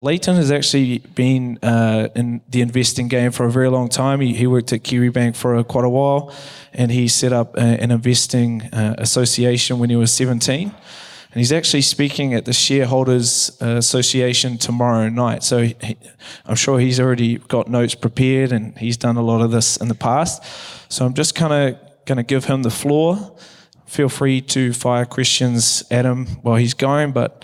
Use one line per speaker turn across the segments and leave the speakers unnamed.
Leighton has actually been in the investing game for a very long time. He worked at Kiwi for quite a while, and he set up an investing association when he was 17. And he's actually speaking at the Shareholders Association tomorrow night. So I'm sure he's already got notes prepared, and he's done a lot of this in the past. So I'm just kind of going to give him the floor. Feel free to fire questions at him while he's going, but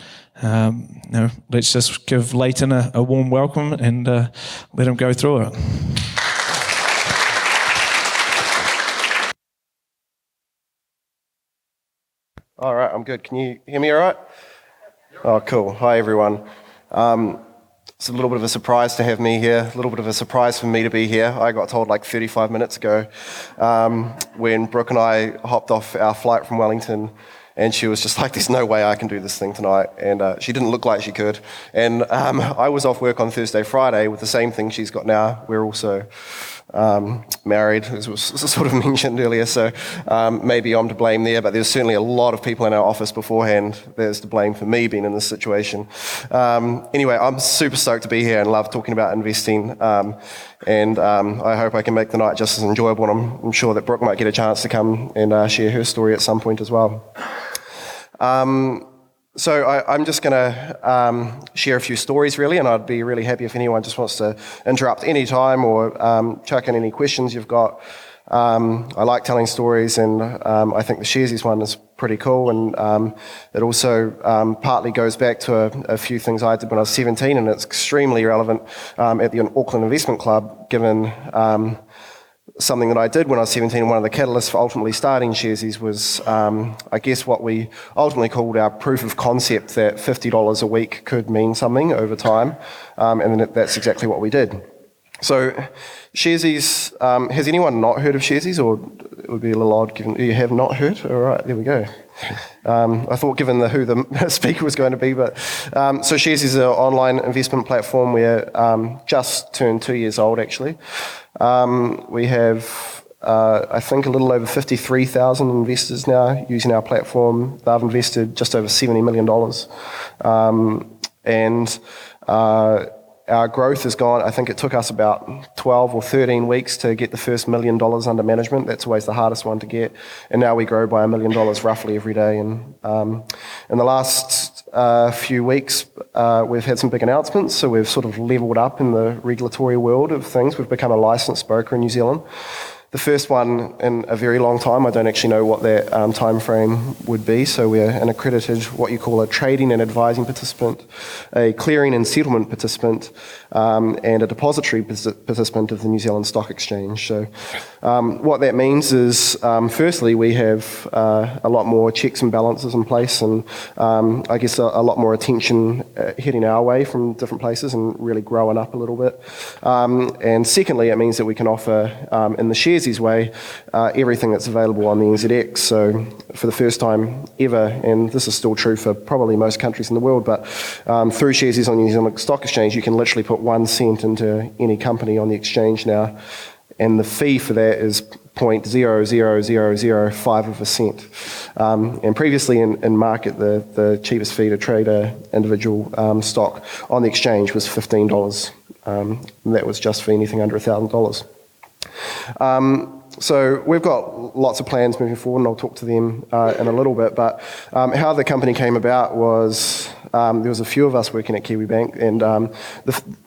let's just give Leighton a warm welcome and let him go through it.
All right, I'm good. Can you hear me all right? Oh, cool. Hi, everyone. It's a little bit of a surprise to have me here, a little bit of a surprise for me to be here. I got told like 35 minutes ago when Brooke and I hopped off our flight from Wellington, and she was just like, there's no way I can do this thing tonight. And she didn't look like she could. And I was off work on Thursday, Friday with the same thing she's got now. We're also married, as was sort of mentioned earlier, so maybe I'm to blame there, but there's certainly a lot of people in our office beforehand that's to blame for me being in this situation. Anyway, I'm super stoked to be here and love talking about investing, and I hope I can make the night just as enjoyable, and I'm sure that Brooke might get a chance to come and share her story at some point as well. So I'm just going to share a few stories, really, and I'd be really happy if anyone just wants to interrupt any time or chuck in any questions you've got. I like telling stories, and I think the Sharesies one is pretty cool, and it also partly goes back to a few things I did when I was 17, and it's extremely relevant at the Auckland Investment Club, given something that I did when I was 17, and one of the catalysts for ultimately starting Sharesies was, I guess, what we ultimately called our proof of concept that $50 a week could mean something over time, and then that's exactly what we did. So Sharesies, has anyone not heard of Sharesies, or it would be a little odd given you have not heard? All right, there we go. I thought given who the speaker was going to be, but so Sharesies is an online investment platform. We're just turned 2 years old, actually. We have, I think, a little over 53,000 investors now using our platform. They've invested just over $70 million. And our growth has gone, I think it took us about 12 or 13 weeks to get the first $1 million under management. That's always the hardest one to get. And now we grow by $1 million roughly every day. And in the last few weeks, we've had some big announcements. So we've sort of leveled up in the regulatory world of things. We've become a licensed broker in New Zealand. The first one in a very long time. I don't actually know what that time frame would be. So we're an accredited, what you call a trading and advising participant, a clearing and settlement participant, and a depository participant of the New Zealand Stock Exchange. So what that means is, firstly, we have a lot more checks and balances in place, and I guess a lot more attention heading our way from different places and really growing up a little bit. And secondly, it means that we can offer, in the Sharesies way, everything that's available on the NZX. So for the first time ever, and this is still true for probably most countries in the world, but through Sharesies on the New Zealand Stock Exchange, you can literally put 1 cent into any company on the exchange now, and the fee for that is 0.00005 of a cent. And previously in market, the cheapest fee to trade an individual stock on the exchange was $15. And that was just for anything under $1,000. So we've got lots of plans moving forward, and I'll talk to them in a little bit. But how the company came about was there was a few of us working at Kiwibank, and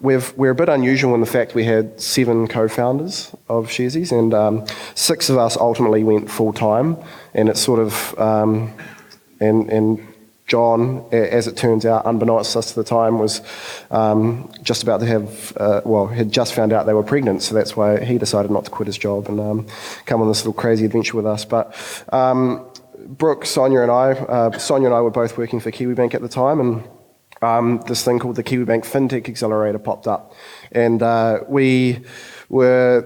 we're a bit unusual in the fact we had 7 co-founders of Sharesies, and 6 of us ultimately went full-time, and it's sort of and John, as it turns out, unbeknownst to us at the time, was just about to have, had just found out they were pregnant, so that's why he decided not to quit his job and come on this little crazy adventure with us. But Brooke, Sonia and I were both working for Kiwibank at the time, and this thing called the Kiwibank FinTech Accelerator popped up. And we were,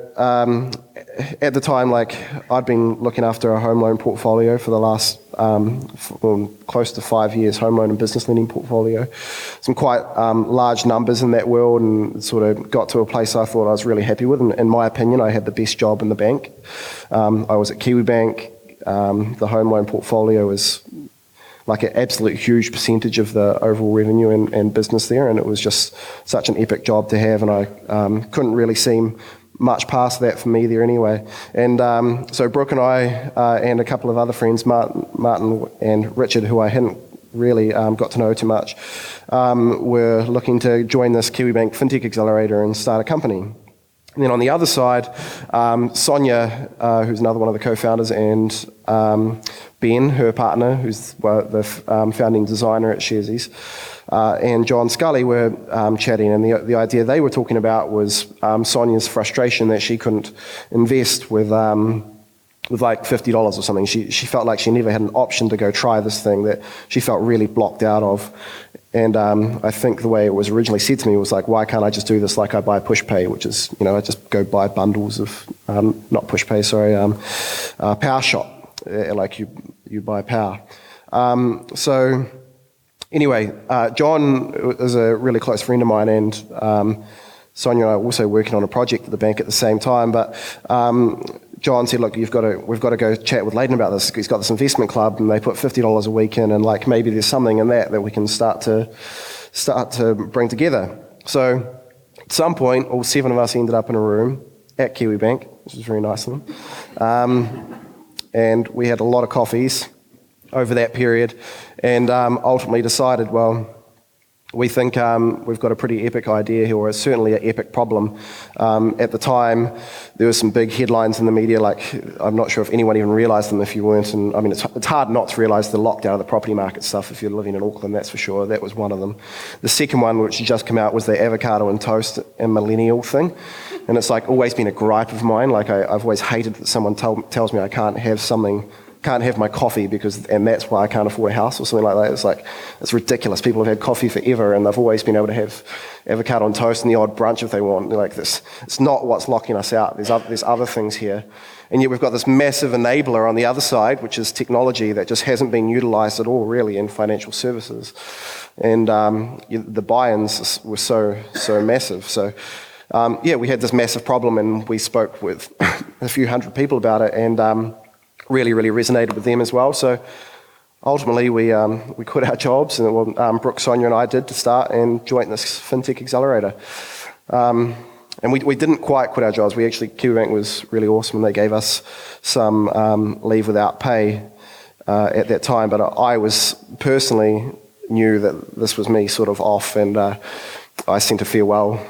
at the time, like, I'd been looking after a home loan portfolio for the last close to 5 years, home loan and business lending portfolio. Some quite large numbers in that world, and sort of got to a place I thought I was really happy with. And in my opinion, I had the best job in the bank. I was at Kiwibank. The home loan portfolio was like an absolute huge percentage of the overall revenue and business there, and it was just such an epic job to have, and I couldn't really seem much past that for me there anyway. And so Brooke and I and a couple of other friends, Martin and Richard, who I hadn't really got to know too much, were looking to join this Kiwibank FinTech Accelerator and start a company. And then on the other side, Sonia, who's another one of the co-founders, and Ben, her partner, who's the founding designer at Sharesies, and John Scully were chatting, and the idea they were talking about was Sonia's frustration that she couldn't invest with like $50 or something. She felt like she never had an option to go try this thing, that she felt really blocked out of. And I think the way it was originally said to me was like, why can't I just do this like I buy PushPay, which is, I just go buy bundles of, not PushPay, sorry, Power Shop, like you buy power. So anyway, John is a really close friend of mine, and Sonia and I are also working on a project at the bank at the same time, but John said, look, we've got to go chat with Leighton about this. He's got this investment club, and they put $50 a week in, and like maybe there's something in that we can start to bring together. So at some point, all 7 of us ended up in a room at Kiwibank, which was very nice of them, and we had a lot of coffees over that period, and ultimately decided, well, we think we've got a pretty epic idea here, or it's certainly an epic problem. At the time, there were some big headlines in the media, like, I'm not sure if anyone even realised them if you weren't, and I mean, it's hard not to realise the lockdown of the property market stuff if you're living in Auckland, that's for sure. That was one of them. The second one, which had just come out, was the avocado and toast and millennial thing. And it's like always been a gripe of mine. Like I've always hated that someone tells me I can't have my coffee and that's why I can't afford a house or something like that. It's like, it's ridiculous. People have had coffee forever, and they've always been able to have avocado and toast and the odd brunch if they want. Like this, it's not what's locking us out. There's other things here. And yet we've got this massive enabler on the other side, which is technology that just hasn't been utilised at all really in financial services. And the buy-ins were so massive. So we had this massive problem, and we spoke with a few hundred people about it, and really resonated with them as well. So ultimately we quit our jobs, and Brooke, Sonia and I did, to start and join this FinTech Accelerator. And we didn't quite quit our jobs. Kiwibank was really awesome, and they gave us some leave without pay at that time, but I was personally knew that this was me sort of off, and I sent a farewell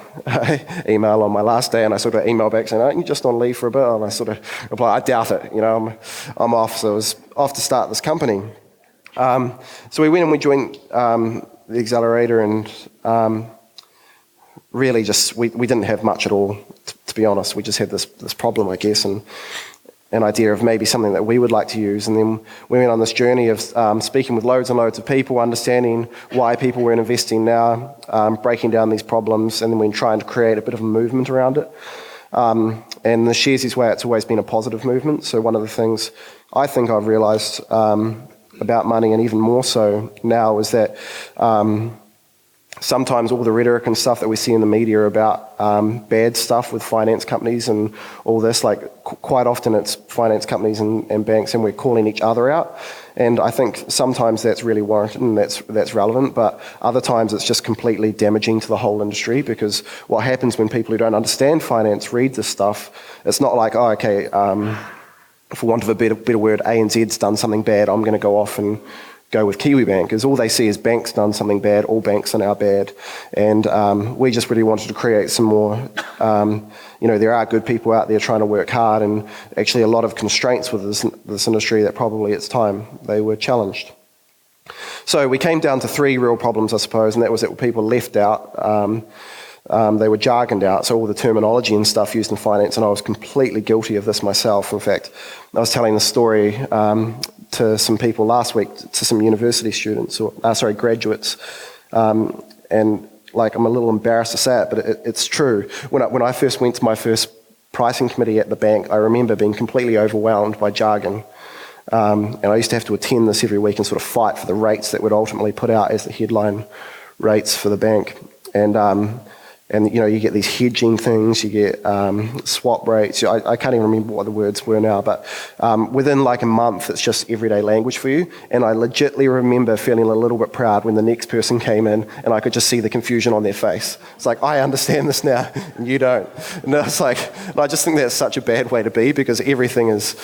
email on my last day, and I sort of emailed back saying, aren't you just on leave for a bit? And I sort of replied, I doubt it, I'm off. So I was off to start this company. So we went and we joined the accelerator, and really just, we didn't have much at all, to be honest. We just had this problem, I guess, and an idea of maybe something that we would like to use. And then we went on this journey of speaking with loads and loads of people, understanding why people were investing now, breaking down these problems, and then we're trying to create a bit of a movement around it. And the Sharesies way, it's always been a positive movement. So one of the things I think I've realised about money, and even more so now, is that sometimes all the rhetoric and stuff that we see in the media about bad stuff with finance companies and all this, like quite often it's finance companies and banks, and we're calling each other out. And I think sometimes that's really warranted and that's relevant, but other times it's just completely damaging to the whole industry, because what happens when people who don't understand finance read this stuff, it's not like, oh, okay, for want of a better word, ANZ's done something bad, I'm going to go off and go with Kiwibank, because all they see is banks done something bad, all banks are now bad. And we just really wanted to create some more, there are good people out there trying to work hard, and actually a lot of constraints with this industry that probably it's time they were challenged. So we came down to 3 real problems, I suppose, and that was that people left out. They were jargoned out, so all the terminology and stuff used in finance, and I was completely guilty of this myself. In fact, I was telling the story to some people last week, to some university students, graduates, and like I'm a little embarrassed to say it, but it's true. When I first went to my first pricing committee at the bank, I remember being completely overwhelmed by jargon, and I used to have to attend this every week and sort of fight for the rates that would ultimately put out as the headline rates for the bank. And and you get these hedging things, you get swap rates. I can't even remember what the words were now, but within like a month, it's just everyday language for you. And I legitimately remember feeling a little bit proud when the next person came in, and I could just see the confusion on their face. It's like, I understand this now, and you don't. And it's like, and I just think that's such a bad way to be, because everything is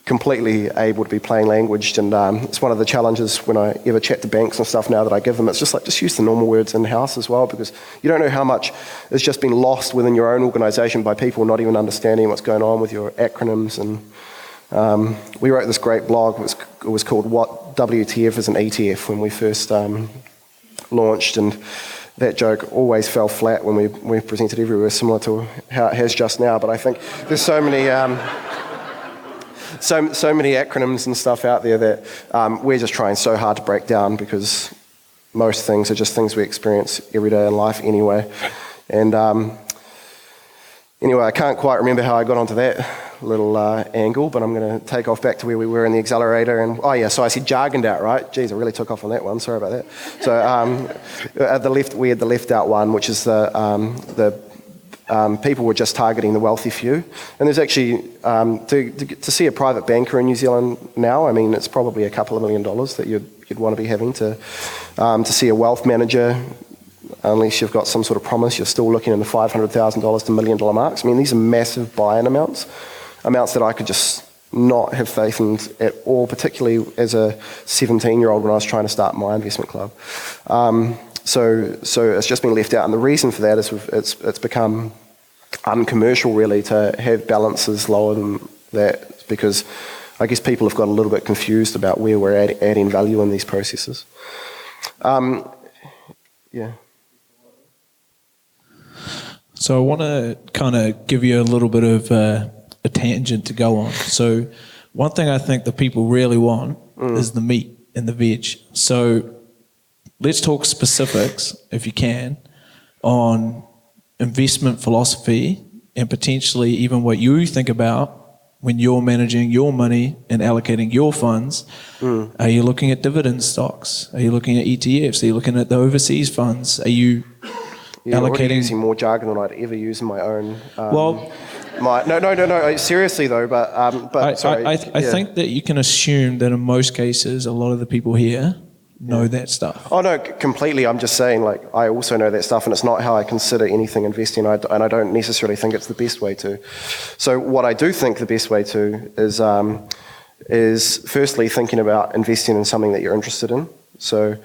completely able to be plain languaged, and it's one of the challenges when I ever chat to banks and stuff now that I give them. It's just like, just use the normal words in-house as well, because you don't know how much has just been lost within your own organisation by people not even understanding what's going on with your acronyms. And we wrote this great blog. It was called What WTF is an ETF when we first launched, and that joke always fell flat when we presented everywhere, similar to how it has just now. But I think there's so many so many acronyms and stuff out there that we're just trying so hard to break down, because most things are just things we experience every day in life anyway. And anyway, I can't quite remember how I got onto that little angle, but I'm going to take off back to where we were in the accelerator. And so I said jargoned out, right? Geez, I really took off on that one. Sorry about that. So at the left, we had the left out one, which is the people were just targeting the wealthy few. And there's actually, to see a private banker in New Zealand now, I mean, it's probably a couple of $1 million that you'd want to be having to see a wealth manager. Unless you've got some sort of promise, you're still looking in the $500,000 to $1 million marks. I mean, these are massive buy-in amounts that I could just not have faith in at all, particularly as a 17-year-old when I was trying to start my investment club. So it's just been left out, and the reason for that is it's become uncommercial really to have balances lower than that, because I guess people have got a little bit confused about where we're adding value in these processes. Yeah.
So I want to kind of give you a little bit of a tangent to go on. So one thing I think that people really want is the meat and the veg. So let's talk specifics, if you can, on investment philosophy and potentially even what you think about when you're managing your money and allocating your funds. Are you looking at dividend stocks? Are you looking at ETFs? Are you looking at the overseas funds? Are you allocating?
Using more jargon than I'd ever use in my own.
No.
Seriously though, but sorry.
I think that you can assume that in most cases, a lot of the people here know that stuff.
Oh no, completely. I'm just saying, like, I also know that stuff, and it's not how I consider anything investing, and I don't necessarily think it's the best way to. So what I do think the best way to is firstly thinking about investing in something that you're interested in. So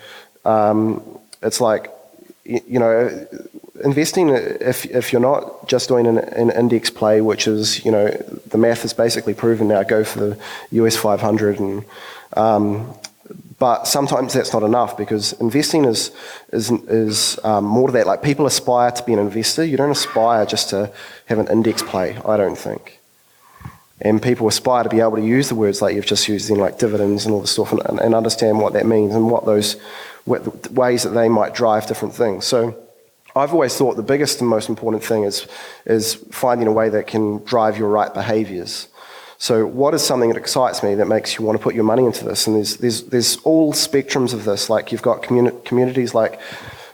it's like, investing, if you're not just doing an index play, which is, the math is basically proven now, go for the US 500, and but sometimes that's not enough, because investing is more to that. Like, people aspire to be an investor. You don't aspire just to have an index play, I don't think. And people aspire to be able to use the words like you've just used in, like dividends and all this stuff, and understand what that means and what ways that they might drive different things. So I've always thought the biggest and most important thing is finding a way that can drive your right behaviours. So what is something that excites me that makes you want to put your money into this? And there's all spectrums of this. Like, you've got communities like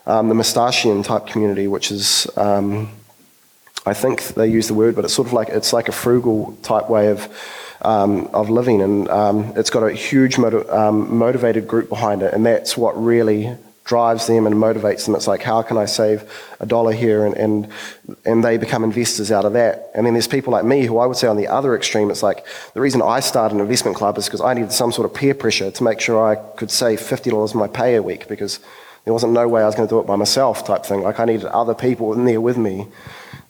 the Mustachian type community, which is, I think they use the word, but it's sort of like, it's like a frugal type way of living, and it's got a huge motivated group behind it, and that's what really drives them and motivates them. It's like, how can I save $1 here, and they become investors out of that. And then there's people like me who I would say on the other extreme, it's like, the reason I started an investment club is because I needed some sort of peer pressure to make sure I could save $50 of my pay a week, because there wasn't no way I was going to do it by myself type thing. Like, I needed other people in there with me.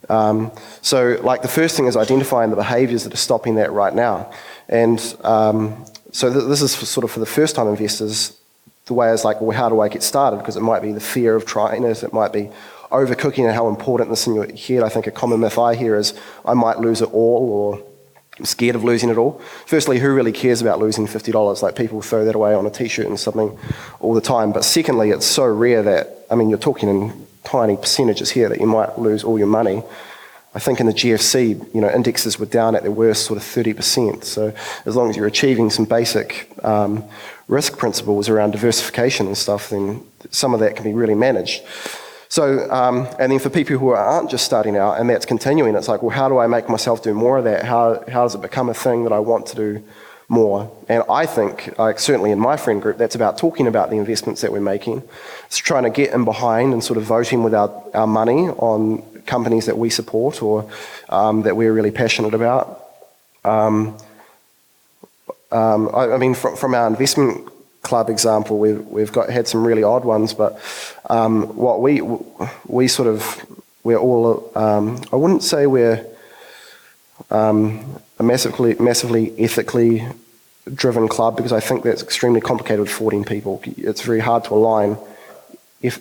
So like, the first thing is identifying the behaviours that are stopping that right now. And so this is sort of for the first time investors. The way is like, well, how do I get started? Because it might be the fear of trying it. It might be overcooking and how important this in your head. I think a common myth I hear is, I might lose it all, or I'm scared of losing it all. Firstly, who really cares about losing $50? Like, people throw that away on a t-shirt and something all the time. But secondly, it's so rare that, I mean, you're talking in tiny percentages here that you might lose all your money. I think in the GFC, indexes were down at their worst sort of 30%. So as long as you're achieving some basic risk principles around diversification and stuff, then some of that can be really managed. So, and then for people who aren't just starting out and that's continuing, it's like, well, how do I make myself do more of that? How does it become a thing that I want to do more? And I think, like certainly in my friend group, that's about talking about the investments that we're making. It's trying to get in behind and sort of voting with our money on companies that we support or that we're really passionate about. I mean, from our investment club example, we've had some really odd ones, but what we sort of, we're all, I wouldn't say we're a massively ethically driven club, because I think that's extremely complicated with 14 people. It's very hard to align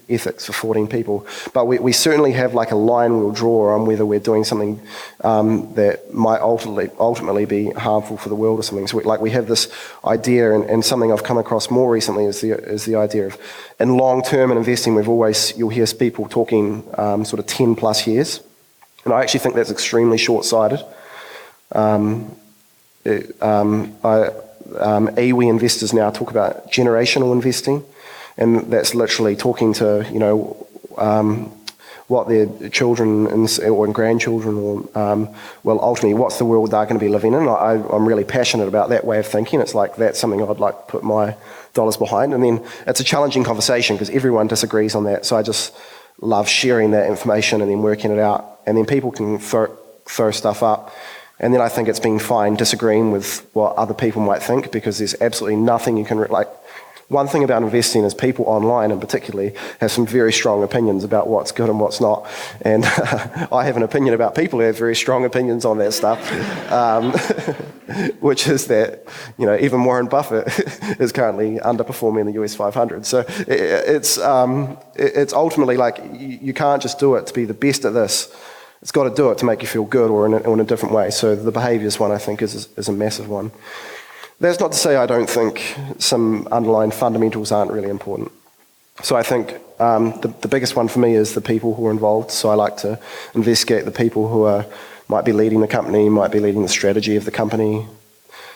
ethics for 14 people, but we certainly have like a line we'll draw on whether we're doing something that might ultimately be harmful for the world or something. So we have this idea, and something I've come across more recently is the idea of, in long-term investing, you'll hear people talking sort of 10 plus years, and I actually think that's extremely short-sighted. Iwi investors now talk about generational investing, and that's literally talking to, what their children or grandchildren or, ultimately, what's the world they're going to be living in. I'm really passionate about that way of thinking. It's like that's something I'd like to put my dollars behind. And then it's a challenging conversation because everyone disagrees on that. So I just love sharing that information and then working it out. And then people can throw stuff up. And then I think it's been fine disagreeing with what other people might think, because there's absolutely nothing you can... One thing about investing is people online, and particularly, have some very strong opinions about what's good and what's not. And I have an opinion about people who have very strong opinions on that stuff, which is that, even Warren Buffett is currently underperforming the US 500. So it's ultimately like you can't just do it to be the best at this. It's got to do it to make you feel good, or in a different way. So the behaviours one, I think, is a massive one. That's not to say I don't think some underlying fundamentals aren't really important. So I think the biggest one for me is the people who are involved. So I like to investigate the people who might be leading the company, might be leading the strategy of the company,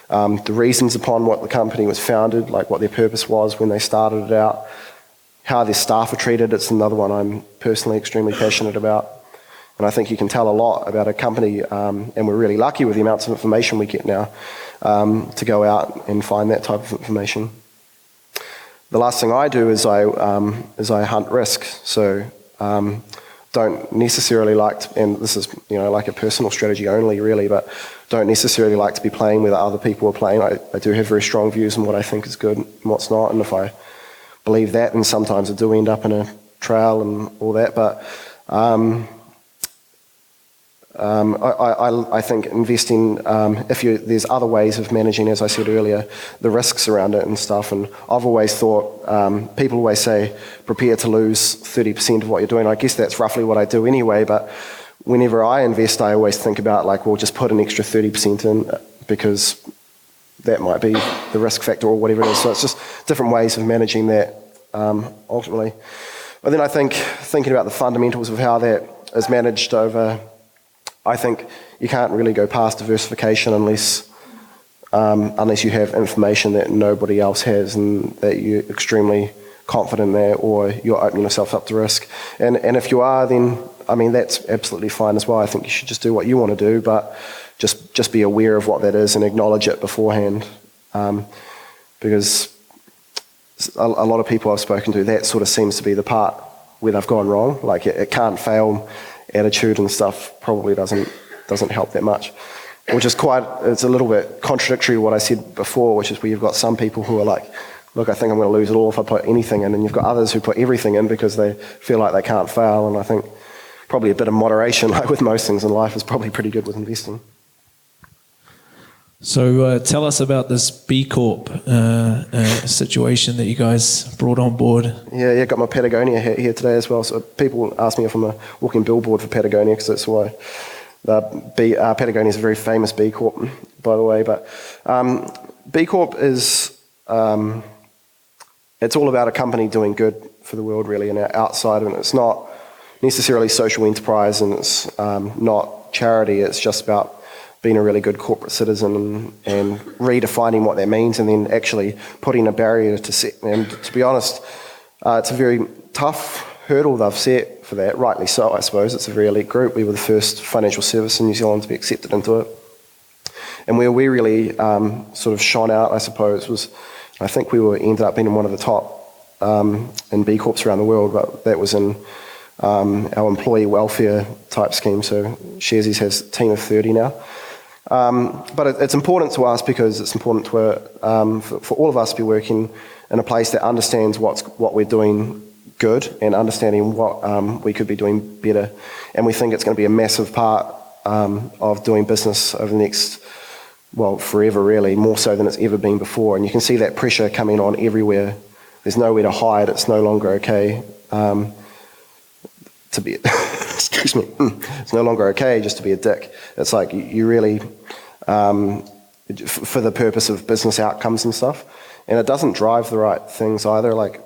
the reasons upon what the company was founded, like what their purpose was when they started it out, how their staff are treated. It's another one I'm personally extremely passionate about. And I think you can tell a lot about a company, and we're really lucky with the amounts of information we get now to go out and find that type of information. The last thing I do is I hunt risk. So don't necessarily like to, and this is like a personal strategy only really, but don't necessarily like to be playing where other people are playing. I do have very strong views on what I think is good and what's not, and if I believe that, then sometimes I do end up in a trail and all that, but I think investing, there's other ways of managing, as I said earlier, the risks around it and stuff. And I've always thought, people always say, prepare to lose 30% of what you're doing. I guess that's roughly what I do anyway. But whenever I invest, I always think about just put an extra 30% in, because that might be the risk factor or whatever it is. So it's just different ways of managing that ultimately. But then I think thinking about the fundamentals of how that is managed over... I think you can't really go past diversification unless you have information that nobody else has and that you're extremely confident there, or you're opening yourself up to risk. And if you are, then, that's absolutely fine as well. I think you should just do what you want to do, but just be aware of what that is and acknowledge it beforehand. Because a lot of people I've spoken to, that sort of seems to be the part where they've gone wrong. Like it can't fail. Attitude and stuff probably doesn't help that much, which is it's a little bit contradictory to what I said before, which is where you've got some people who are like, look, I think I'm going to lose it all if I put anything in, and you've got others who put everything in because they feel like they can't fail. And I think probably a bit of moderation, like with most things in life, is probably pretty good with investing.
So tell us about this BCorp situation that you guys brought on board.
Yeah, got my Patagonia hat here today as well. So people ask me if I'm a walking billboard for Patagonia, because that's why Patagonia is a very famous B Corp, by the way. But B Corp is it's all about a company doing good for the world, really, and outside of it. It's not necessarily social enterprise, and it's not charity. It's just about being a really good corporate citizen and redefining what that means, and then actually putting a barrier to set. And to be honest, it's a very tough hurdle they've set for that, rightly so, I suppose. It's a very elite group. We were the first financial service in New Zealand to be accepted into it. And where we really sort of shone out, I suppose, was I think we ended up being one of the top in BCorps around the world, but that was in our employee welfare type scheme. So Sharesies has a team of 30 now. But it's important to us because it's important for all of us to be working in a place that understands what we're doing good and understanding what we could be doing better. And we think it's going to be a massive part of doing business over the next, well, forever really, more so than it's ever been before. And you can see that pressure coming on everywhere. There's nowhere to hide. It's no longer okay to be, excuse me, it's no longer okay just to be a dick. It's like you really, for the purpose of business outcomes and stuff. And it doesn't drive the right things either. Like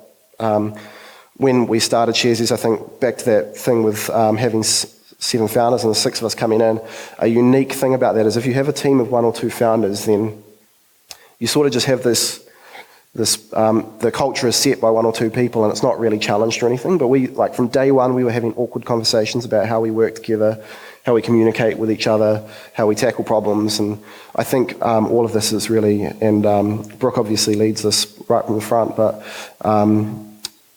when we started Sharesies, I think back to that thing with having 7 founders and the 6 of us coming in, a unique thing about that is if you have a team of 1 or 2 founders, then you sort of just have this the culture is set by 1 or 2 people and it's not really challenged or anything. But we, like from day one, we were having awkward conversations about how we work together, how we communicate with each other, how we tackle problems. And I think all of this is really, and Brooke obviously leads this right from the front, but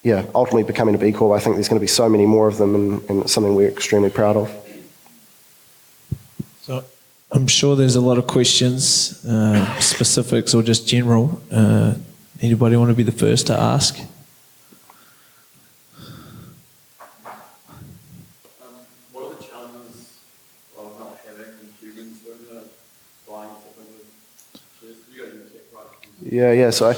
yeah, ultimately becoming a B Corp, I think there's going to be so many more of them, and it's something we're extremely proud of.
So I'm sure there's a lot of questions, specifics or just general. Anybody want to be the first to ask?
What are the challenges of not having humans when they're buying something with shares? You got your tech, right?
Yeah.
So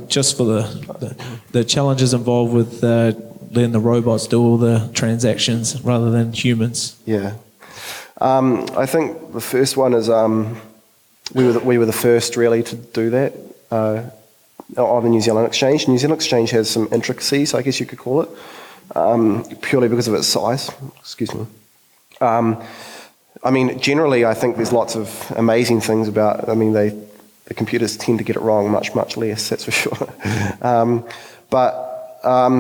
just for the challenges involved with letting the robots do all the transactions rather than humans.
Yeah. I think the first one is we were the first really to do that on the New Zealand Exchange. New Zealand Exchange has some intricacies, I guess you could call it, purely because of its size. Excuse me. I mean, generally, I think there's lots of amazing things about. I mean, the computers tend to get it wrong much less. That's for sure. But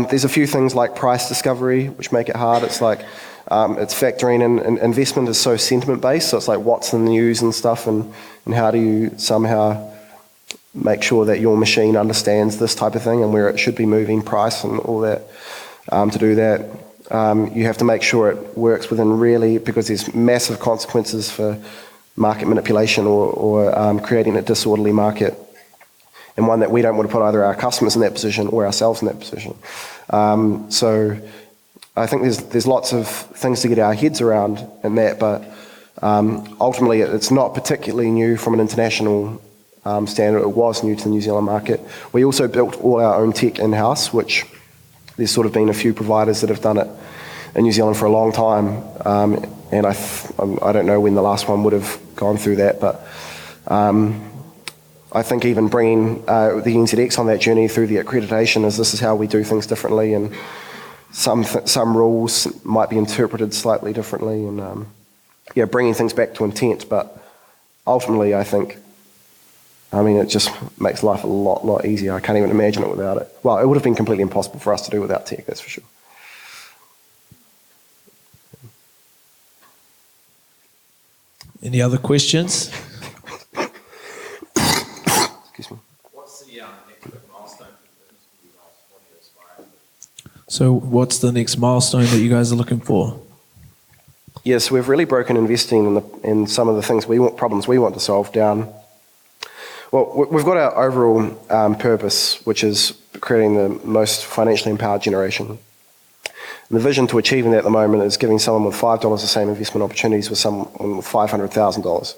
there's a few things like price discovery which make it hard. It's like it's factoring in, and investment is so sentiment based, so it's like what's in the news and stuff, and how do you somehow make sure that your machine understands this type of thing and where it should be moving price and all that. To do that, you have to make sure it works within really, because there's massive consequences for market manipulation or creating a disorderly market, and one that we don't want to put either our customers in that position or ourselves in that position. So I think there's lots of things to get our heads around in that, but ultimately it's not particularly new from an international standard. It was new to the New Zealand market. We also built all our own tech in-house, which there's sort of been a few providers that have done it in New Zealand for a long time, and I don't know when the last one would have gone through that, but I think even bringing the NZX on that journey through the accreditation is this is how we do things differently, and some rules might be interpreted slightly differently, and bringing things back to intent. But ultimately, I think, it just makes life a lot easier. I can't even imagine it without it. Well, it would have been completely impossible for us to do without tech, that's for sure.
Any other questions?
Excuse me.
What's the next milestone for the business for you guys? What are you aspiring to?
So what's the next milestone that you guys are looking for?
Yes, we've really broken investing in some of the things problems we want to solve down. Well, we've got our overall purpose, which is creating the most financially empowered generation. And the vision to achieving that at the moment is giving someone with $5 the same investment opportunities with someone with $500,000.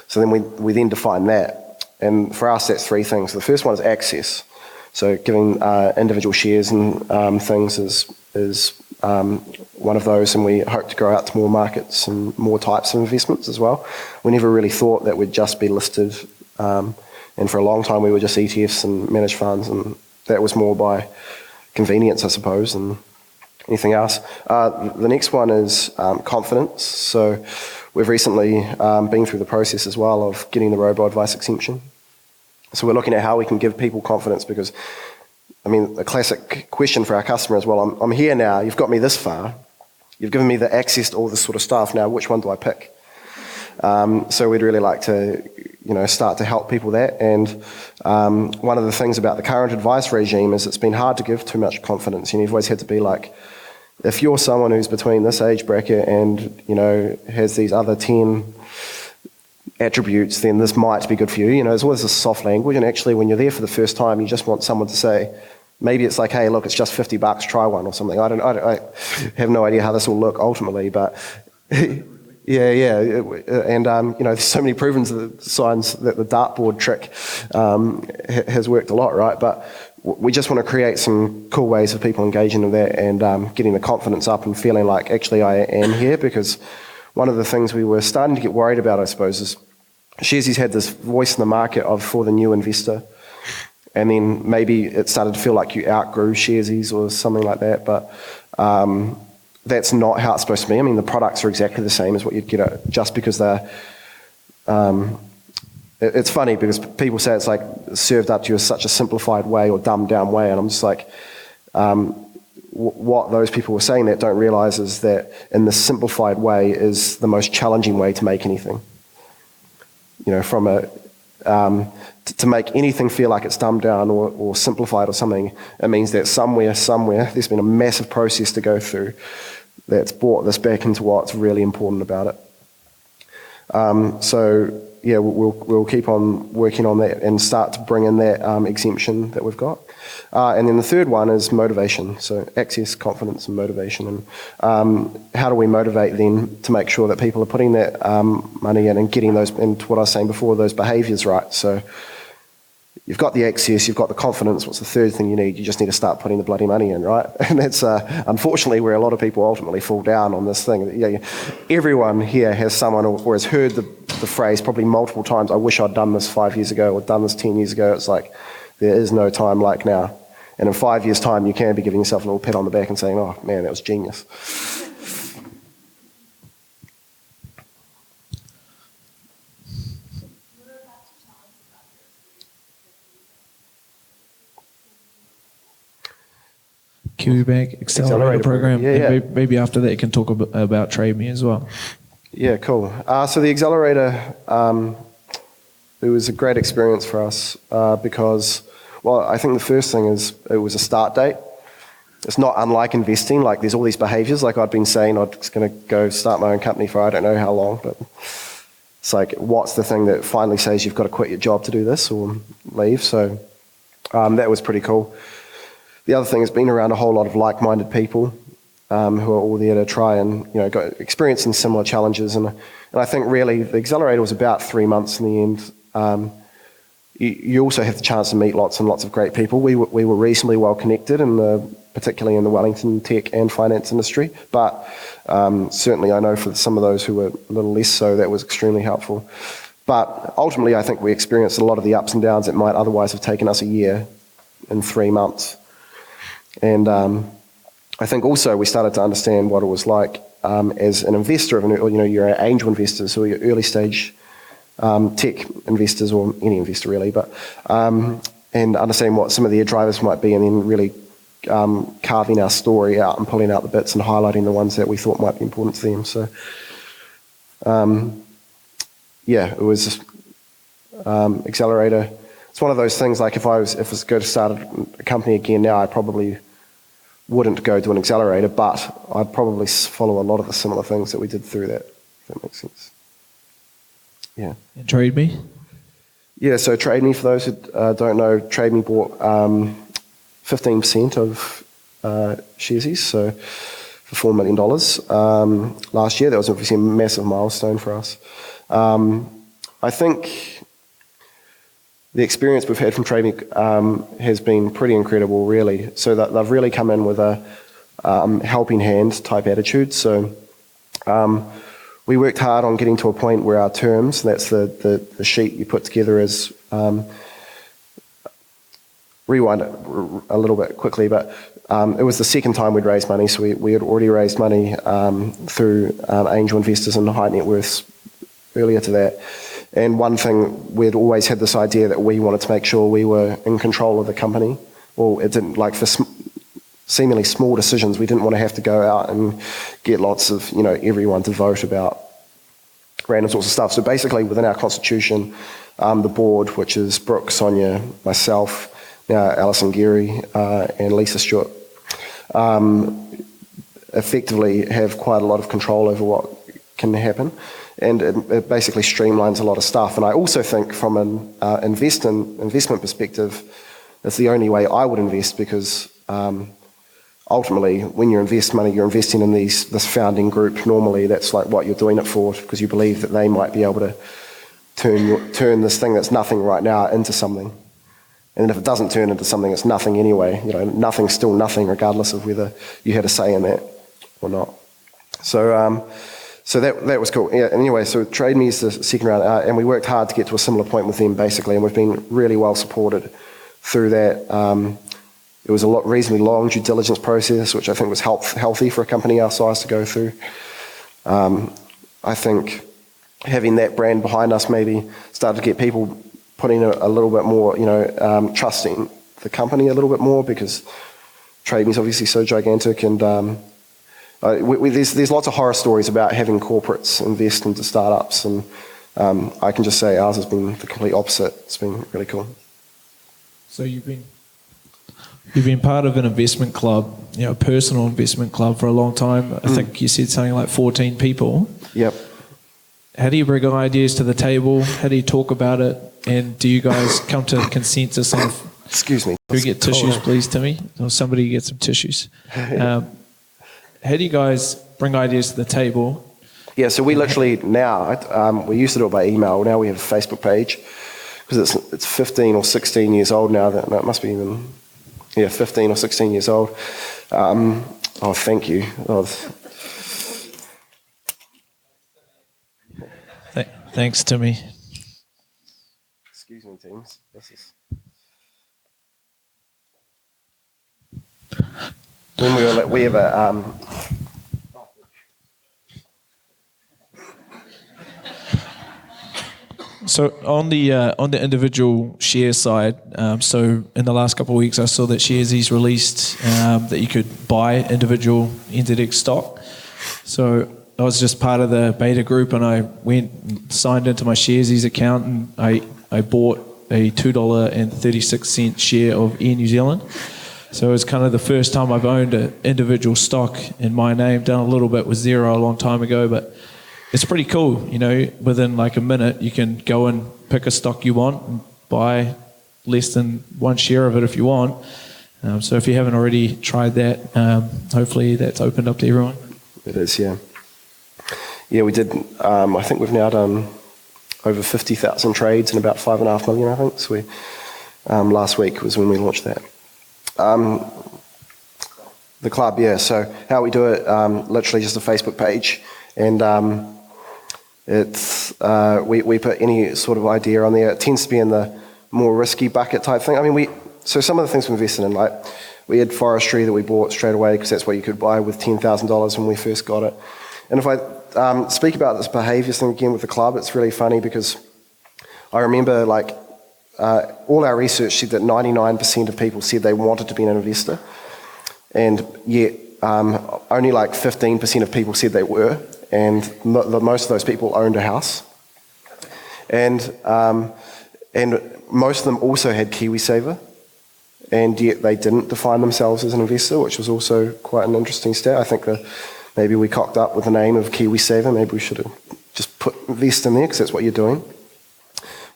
So then we then define that. And for us, that's 3 things. The first one is access. So giving individual shares and things is one of those, and we hope to grow out to more markets and more types of investments as well. We never really thought that we'd just be listed, and for a long time we were just ETFs and managed funds, and that was more by convenience, I suppose, and anything else. The next one is confidence. So we've recently been through the process as well of getting the robo-advice exemption. So we're looking at how we can give people confidence, because I mean, a classic question for our customer is, well, I'm here now, you've got me this far, you've given me the access to all this sort of stuff, now which one do I pick? So we'd really like to, start to help people that. And one of the things about the current advice regime is it's been hard to give too much confidence. You've always had to be like, if you're someone who's between this age bracket and, has these other 10 attributes, then this might be good for you. There's always this soft language, and actually when you're there for the first time, you just want someone to say, maybe it's like, hey, look, it's just $50, try one or something. I have no idea how this will look ultimately, but yeah. And, there's so many proven signs that the dartboard trick has worked a lot, right? But we just want to create some cool ways of people engaging in that and getting the confidence up and feeling like, actually, I am here. Because one of the things we were starting to get worried about, I suppose, is Sharesies had this voice in the market for the new investor. And then maybe it started to feel like you outgrew Sharesies or something like that. But that's not how it's supposed to be. I mean, the products are exactly the same as what you'd get just because they're... it's funny because people say it's like served up to you as such a simplified way or dumbed down way. And I'm just like... what those people were saying that don't realize is that in the simplified way is the most challenging way to make anything. From a... to make anything feel like it's dumbed down or simplified or something, it means that somewhere, there's been a massive process to go through that's brought this back into what's really important about it. We'll keep on working on that and start to bring in that exemption that we've got. And then the third one is motivation. So access, confidence, and motivation. And how do we motivate then to make sure that people are putting that money in and getting those, into what I was saying before, those behaviours right. So you've got the access, you've got the confidence. What's the third thing you need? You just need to start putting the bloody money in, right? And that's unfortunately where a lot of people ultimately fall down on this thing. Everyone here has someone or has heard the phrase probably multiple times, I wish I'd done this 5 years ago or done this 10 years ago. It's like, there is no time like now. And in 5 years' time, you can be giving yourself a little pat on the back and saying, oh, man, that was genius.
Kiwi Bank Accelerator Program.
Yeah.
And maybe after that you can talk about TradeMe as well.
Yeah, cool. So the Accelerator, it was a great experience for us because, well, I think the first thing is it was a start date. It's not unlike investing. Like there's all these behaviours. Like I'd been saying, I was going to go start my own company for I don't know how long, but it's like, what's the thing that finally says you've got to quit your job to do this or leave? So that was pretty cool. The other thing is being around a whole lot of like-minded people who are all there to try and experiencing similar challenges. And I think really the Accelerator was about 3 months in the end. You also have the chance to meet lots and lots of great people. We were reasonably well connected, particularly in the Wellington tech and finance industry. But certainly I know for some of those who were a little less so, that was extremely helpful. But ultimately I think we experienced a lot of the ups and downs that might otherwise have taken us a year in 3 months. And I think also we started to understand what it was like as an investor, you're an angel investor, so you're early stage tech investors or any investor really, but and understanding what some of their drivers might be and then really carving our story out and pulling out the bits and highlighting the ones that we thought might be important to them. So it was Accelerator. It's one of those things like if I was going to start a company again now, I probably wouldn't go to an Accelerator, but I'd probably follow a lot of the similar things that we did through that, if that makes sense. Yeah.
And TradeMe?
Yeah, so TradeMe, for those who don't know, TradeMe bought 15% of Sharesies, so for $4 million last year. That was obviously a massive milestone for us. I think the experience we've had from TradeMe has been pretty incredible, really. So that they've really come in with a helping hand type attitude. So we worked hard on getting to a point where our terms, that's the sheet you put together as, rewind it a little bit quickly, but it was the second time we'd raised money. So we had already raised money through angel investors and high net worths earlier to that. And one thing, we'd always had this idea that we wanted to make sure we were in control of the company. or it didn't, like for seemingly small decisions, we didn't want to have to go out and get lots of, everyone to vote about random sorts of stuff. So basically within our constitution, the board, which is Brooke, Sonia, myself, now Alison Geary, and Lisa Stewart, effectively have quite a lot of control over what can happen, and it basically streamlines a lot of stuff. And I also think from an investment perspective, it's the only way I would invest, because ultimately when you invest money, you're investing in this founding group. Normally that's like what you're doing it for, because you believe that they might be able to turn this thing that's nothing right now into something. And if it doesn't turn into something, it's nothing anyway. Nothing's still nothing, regardless of whether you had a say in that or not. So that was cool. Yeah, anyway, so TradeMe is the second round, and we worked hard to get to a similar point with them, basically, and we've been really well supported through that. It was a reasonably long due diligence process, which I think was healthy for a company our size to go through. I think having that brand behind us maybe started to get people putting a little bit more, trusting the company a little bit more, because TradeMe is obviously so gigantic, and there's lots of horror stories about having corporates invest into startups, and I can just say ours has been the complete opposite. It's been really cool.
So you've been part of an investment club, a personal investment club for a long time. I think you said something like 14 people.
Yep.
How do you bring ideas to the table? How do you talk about it? And do you guys come to a sense of...
Excuse me.
Can we get tissues, please, Timmy? Or somebody get some tissues. How do you guys bring ideas to the table?
Yeah, so we literally now, we used to do it by email. Now we have a Facebook page, because it's 15 or 16 years old now. That it must be even... 15 or 16 years old. Thank you.
Thanks, Timmy.
Excuse me, teams. We have a...
So on the individual share side, so in the last couple of weeks, I saw that Sharesies released that you could buy individual NZX stock. So I was just part of the beta group, and I went and signed into my Sharesies account, and I bought a $2.36 share of Air New Zealand. So it was kind of the first time I've owned an individual stock in my name. Done a little bit with Xero a long time ago, but it's pretty cool. Within like a minute, you can go and pick a stock you want and buy less than one share of it if you want. So if you haven't already tried that, hopefully that's opened up to everyone.
It is, yeah. Yeah, we did. I think we've now done over 50,000 trades and about 5.5 million, I think. So last week was when we launched that. The club, yeah. So how we do it, literally just a Facebook page, and it's we put any sort of idea on there. It tends to be in the more risky bucket type thing. I mean, so some of the things we invested in, like we had forestry that we bought straight away, because that's what you could buy with $10,000 when we first got it. And if I speak about this behaviours thing again with the club, it's really funny, because I remember all our research said that 99% of people said they wanted to be an investor, and yet only like 15% of people said they were, and most of those people owned a house, and most of them also had KiwiSaver, and yet they didn't define themselves as an investor, which was also quite an interesting stat. I think maybe we cocked up with the name of KiwiSaver. Maybe we should have just put invest in there, because that's what you're doing.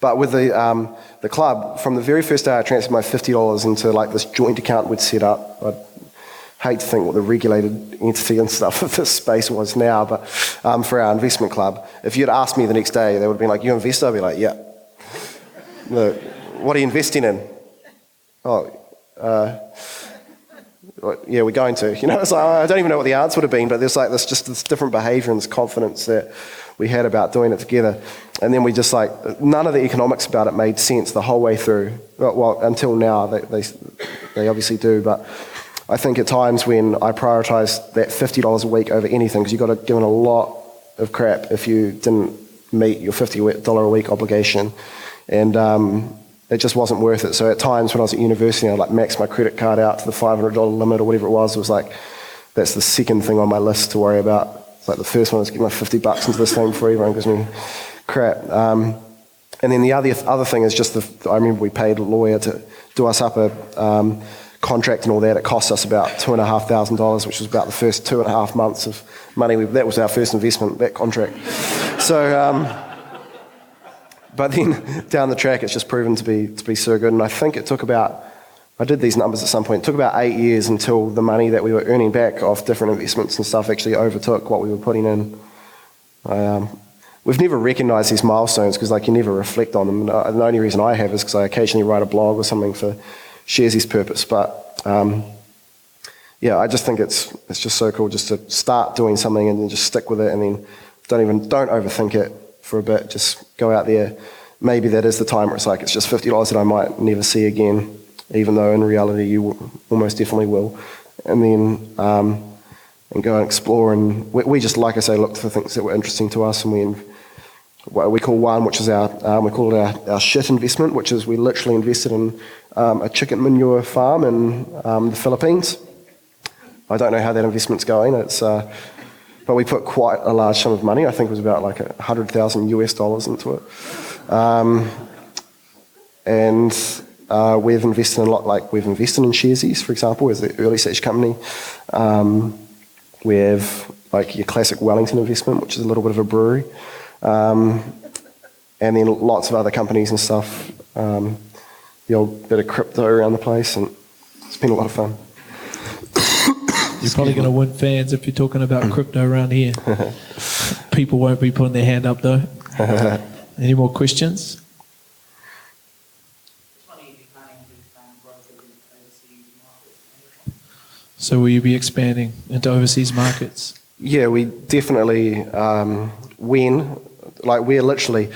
But with the club, from the very first day I transferred my $50 into like this joint account we'd set up. I'd hate to think what the regulated entity and stuff of this space was now, but for our investment club, if you'd asked me the next day, they would have been like, "You investor?" I'd be like, "Yeah." "No, what are you investing in?" "Yeah, we're going to." It's like, I don't even know what the answer would have been, but there's like this different behaviour and this confidence that we had about doing it together. And then we just none of the economics about it made sense the whole way through. Well, until now, they obviously do, but I think at times when I prioritised that $50 a week over anything, because you've got to give in a lot of crap if you didn't meet your $50 a week obligation. And it just wasn't worth it. So at times when I was at university, I'd like max my credit card out to the $500 limit or whatever it was. It was like, that's the second thing on my list to worry about. It's like the first one is getting my $50 into this thing before everyone gives me crap. And then the other thing is just I remember we paid a lawyer to do us up a contract and all that. It cost us about $2,500, which was about the first 2.5 months of money. That was our first investment, that contract. So, but then down the track, it's just proven to be so good. And I think it took about, I did these numbers at some point, it took about 8 years until the money that we were earning back off different investments and stuff actually overtook what we were putting in. We've never recognised these milestones because like you never reflect on them. And the only reason I have is because I occasionally write a blog or something for Sharesies purpose. But yeah, I just think it's just so cool just to start doing something and then just stick with it, and then don't overthink it for a bit. Just go out there. Maybe that is the time where it's like it's just $50 that I might never see again, even though in reality you almost definitely will. And then and go and explore. And we just, like I say, looked for things that were interesting to us, and we call one, which is we call it our shit investment, which is we literally invested in a chicken manure farm in the Philippines. I don't know how that investment's going. But we put quite a large sum of money. I think it was about like $100,000 into it. And we've invested in a lot. Like we've invested in Sharesies, for example, as the early stage company. We have like your classic Wellington investment, which is a little bit of a brewery. And then lots of other companies and stuff. The old bit of crypto around the place, and it's been a lot of fun.
You're probably going to win fans if you're talking about crypto around here. People won't be putting their hand up though. Any more questions? So will you be expanding into overseas markets?
Yeah, we definitely we're literally.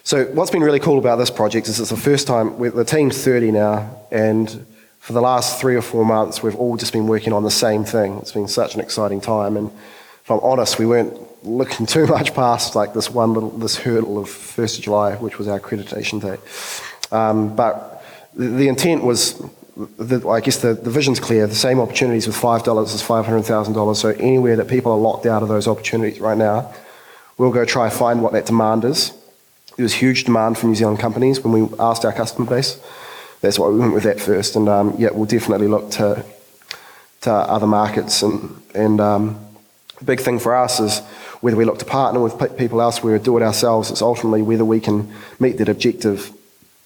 So what's been really cool about this project is it's the first time, the team's 30 now, and for the last 3 or 4 months, we've all just been working on the same thing. It's been such an exciting time, and if I'm honest, we weren't looking too much past like this hurdle of 1st of July, which was our accreditation date. But the intent was, I guess the vision's clear. The same opportunities with $5 is $500,000. So anywhere that people are locked out of those opportunities right now, we'll go try find what that demand is. There was huge demand from New Zealand companies when we asked our customer base. That's why we went with that first. And yeah, we'll definitely look to other markets. And the big thing for us is whether we look to partner with people elsewhere or do it ourselves, it's ultimately whether we can meet that objective.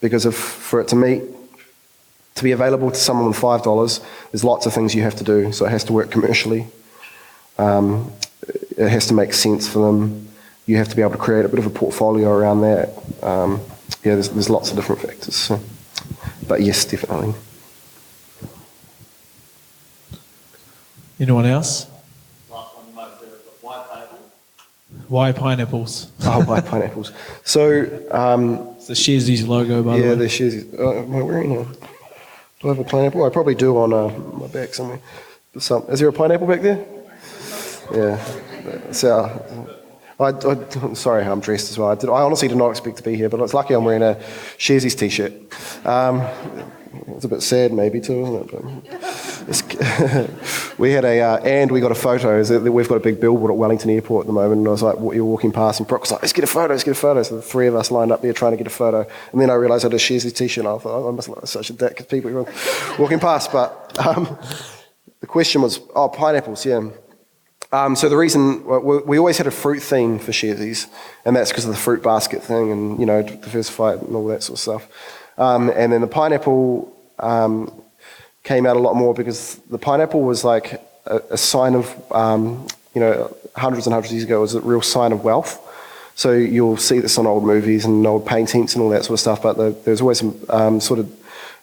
Because for it to be available to someone with $5, there's lots of things you have to do. So it has to work commercially. It has to make sense for them. You have to be able to create a bit of a portfolio around that. Yeah, there's lots of different factors. So. But yes, definitely.
Anyone else?
Last one you might do, but why pineapple?
Why pineapples?
Oh, why pineapples? So...
it's the Sharesies logo, by the way.
Yeah, the Sharesies. Am I wearing a... Do I have a pineapple? I probably do on my back somewhere. Is there a pineapple back there? Yeah. So, I'm sorry how I'm dressed as well. I honestly did not expect to be here, but it's lucky I'm wearing a Sharesies t-shirt. It's a bit sad maybe too, isn't it? We had and we got a photo. We've got a big billboard at Wellington Airport at the moment, and I was like, you're walking past, and Brock was like, let's get a photo. So the 3 of us lined up there trying to get a photo, and then I realised I had a Sharesies t-shirt, and I thought, I must look like such a dick because people were walking past. But the question was, pineapples, yeah. So the reason, we always had a fruit theme for Sharesies, and that's because of the fruit basket thing and, diversify it and all that sort of stuff. And then the pineapple came out a lot more because the pineapple was like a sign of, hundreds and hundreds of years ago, it was a real sign of wealth. So you'll see this on old movies and old paintings and all that sort of stuff, but there's always some sort of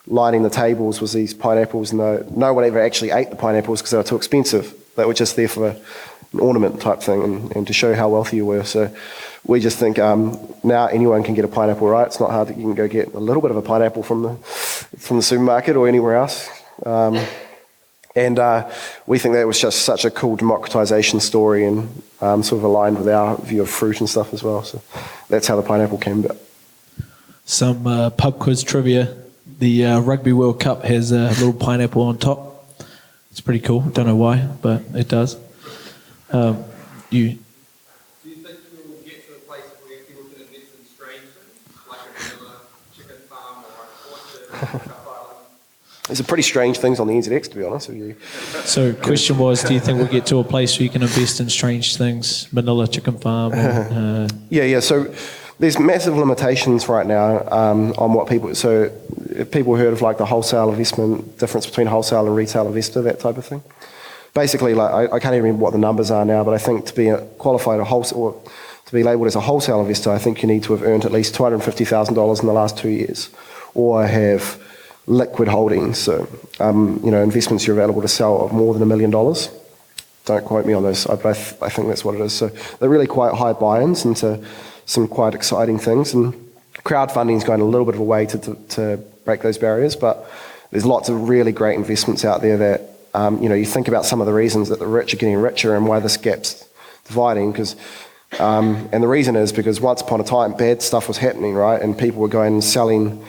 lining the tables was these pineapples, and no one ever actually ate the pineapples because they were too expensive. They were just there for an ornament type thing and to show how wealthy you were. So we just think now anyone can get a pineapple, right? It's not hard that you can go get a little bit of a pineapple from the supermarket or anywhere else. And we think that was just such a cool democratization story and sort of aligned with our view of fruit and stuff as well. So that's how the pineapple came about.
some pub quiz trivia. The Rugby World Cup has a little pineapple on top. It's pretty cool. Don't know why, but it does.
Do you think we'll get to a place where people can invest in strange things, like a vanilla chicken farm or an orchard?
There's some pretty strange things on the NZX, to be honest with you.
So question was, do you think we'll get to a place where you can invest in strange things, vanilla chicken farm? And,
Yeah. So there's massive limitations right now on what people. So if people heard of like the wholesale investment difference between wholesale and retail investor, that type of thing. Basically, like I can't even remember what the numbers are now, but I think to be qualified a wholesale or to be labelled as a wholesale investor, I think you need to have earned at least $250,000 in the last 2 years, or have liquid holdings. So investments you're available to sell of more than $1 million. Don't quote me on those, but I think that's what it is. So they're really quite high buy-ins into some quite exciting things, and crowdfunding is going a little bit of a way to break those barriers, but there's lots of really great investments out there that, you think about some of the reasons that the rich are getting richer and why this gap's dividing, because, and the reason is because once upon a time, bad stuff was happening, right? And people were going and selling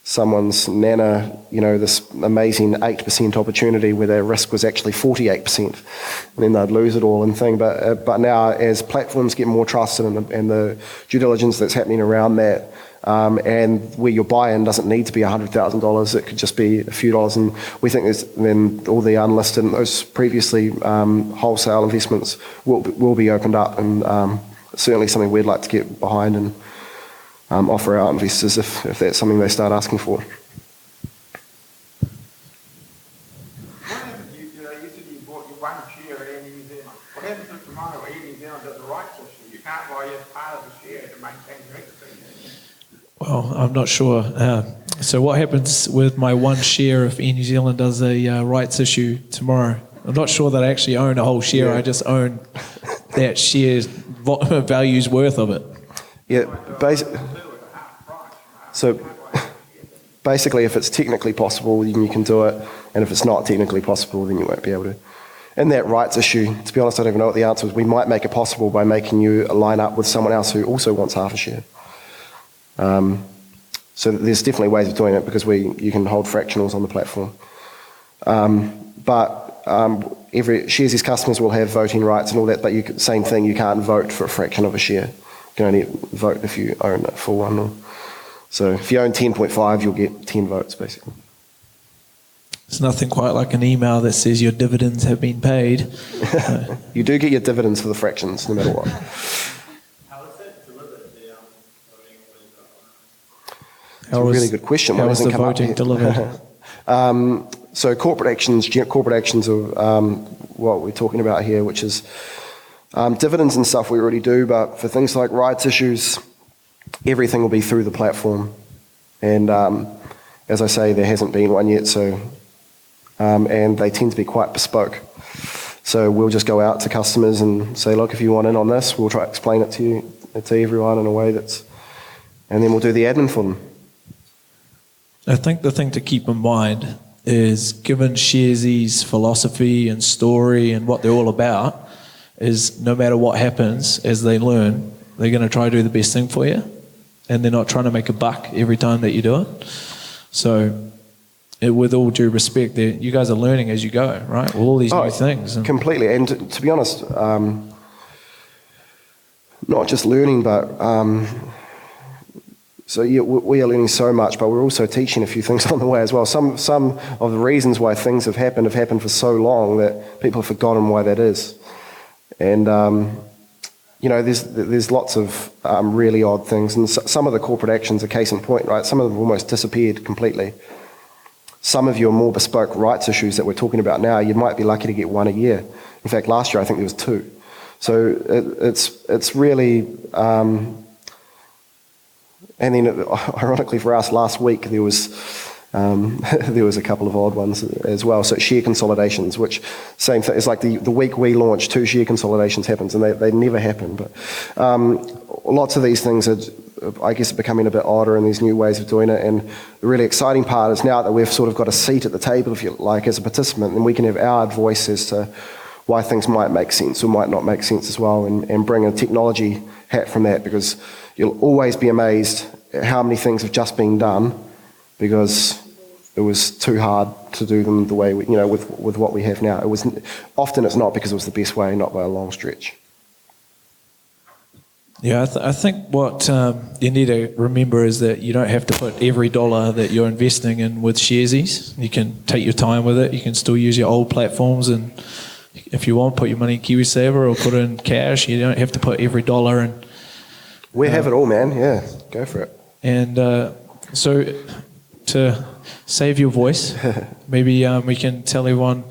someone's nana, this amazing 8% opportunity where their risk was actually 48%, and then they'd lose it all and thing. But now, as platforms get more trusted and the due diligence that's happening around that, and where your buy-in doesn't need to be $100,000, it could just be a few dollars, and we think then all the unlisted and those previously wholesale investments will be opened up, and certainly something we'd like to get behind and offer our investors if that's something they start asking for.
What happens if you said you bought your one share at Air New Zealand? What happens if tomorrow Air New Zealand does a rights issue? You can't buy your part of the share to maintain your equity.
well, I'm not sure. So what happens with my one share if Air New Zealand does a rights issue tomorrow? I'm not sure that I actually own a whole share.
Yeah.
I just own that share's value's worth of it.
Yeah, so basically, if it's technically possible, then you can do it, and if it's not technically possible, then you won't be able to. In that rights issue, to be honest, I don't even know what the answer is. We might make it possible by making you line up with someone else who also wants half a share. So there's definitely ways of doing it, because you can hold fractionals on the platform. But every Sharesies customers will have voting rights and all that, but same thing, you can't vote for a fraction of a share. You can only vote if you own a full one. So if you own 10.5, you'll get 10 votes, basically.
It's nothing quite like an email that says your dividends have been paid.
You do get your dividends for the fractions, no matter what.
How is that delivered, the voting?
It's a really good question.
How was the voting delivered?
So corporate actions are what we're talking about here, which is dividends and stuff we already do, but for things like rights issues, everything will be through the platform. And as I say, there hasn't been one yet, so and they tend to be quite bespoke. So we'll just go out to customers and say, look, if you want in on this, we'll try to explain it to everyone in a way and then we'll do the admin for them.
I think the thing to keep in mind is, given Sharesies' philosophy and story and what they're all about, is no matter what happens, as they learn, they're going to try to do the best thing for you, and they're not trying to make a buck every time that you do it. So with all due respect, you guys are learning as you go, right? All these new things.
Completely. And to be honest, not just learning, but so yeah, we are learning so much, but we're also teaching a few things on the way as well. Some of the reasons why things have happened for so long that people have forgotten why that is. And there's lots of really odd things, and some of the corporate actions are case in point, right? Some of them have almost disappeared completely. Some of your more bespoke rights issues that we're talking about now, you might be lucky to get one a year. In fact, last year I think there was 2. So it's really, and then ironically for us, last week there was a couple of odd ones as well. So share consolidations, which same thing, it's like the week we launched, 2 share consolidations happens, and they never happen. But lots of these things are, I guess, becoming a bit odder in these new ways of doing it. And the really exciting part is now that we've sort of got a seat at the table, if you like, as a participant, then we can have our voice as to why things might make sense or might not make sense as well, and bring a technology hat from that, because you'll always be amazed how many things have just been done because it was too hard to do them the way with what we have now. Often it's not because it was the best way, not by a long stretch.
Yeah, I think what you need to remember is that you don't have to put every dollar that you're investing in with Sharesies. You can take your time with it. You can still use your old platforms, and if you want, put your money in KiwiSaver or put it in cash. You don't have to put every dollar in.
We have it all, man. Yeah, go for it.
And so to save your voice, maybe we can tell everyone,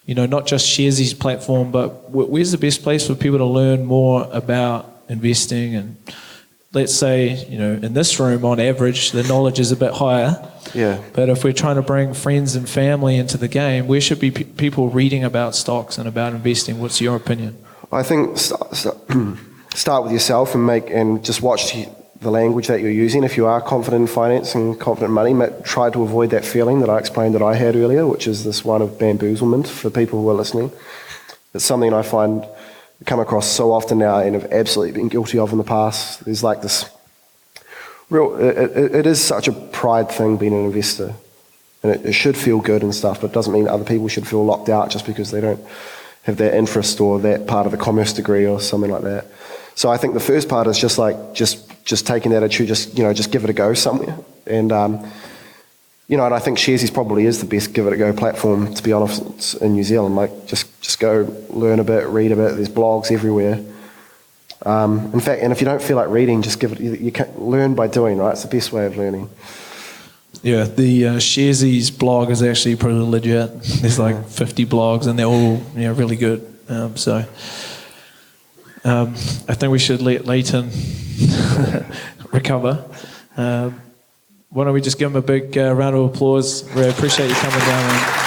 not just Sharesies platform, but where's the best place for people to learn more about investing? And let's say, in this room, on average, the knowledge is a bit higher.
Yeah.
But if we're trying to bring friends and family into the game, where should be people reading about stocks and about investing? What's your opinion?
I think start with yourself and just watch the language that you're using. If you are confident in finance and confident in money, try to avoid that feeling that I explained that I had earlier, which is this one of bamboozlement for people who are listening. It's something I find come across so often now and have absolutely been guilty of in the past. There's like this it is such a pride thing being an investor, and it should feel good and stuff, but it doesn't mean other people should feel locked out just because they don't have that interest or that part of the commerce degree or something like that. So I think the first part is just taking that attitude, just give it a go somewhere. And and I think Sharesies probably is the best give it a go platform, to be honest, in New Zealand. Like just go learn a bit, read a bit. There's blogs everywhere. In fact, and if you don't feel like reading, just give it. You can learn by doing, right? It's the best way of learning.
Yeah, the Sharesies blog is actually pretty legit. There's like 50 blogs, and they're all really good. I think we should let Leighton recover. Why don't we just give him a big round of applause? We appreciate you coming down, man.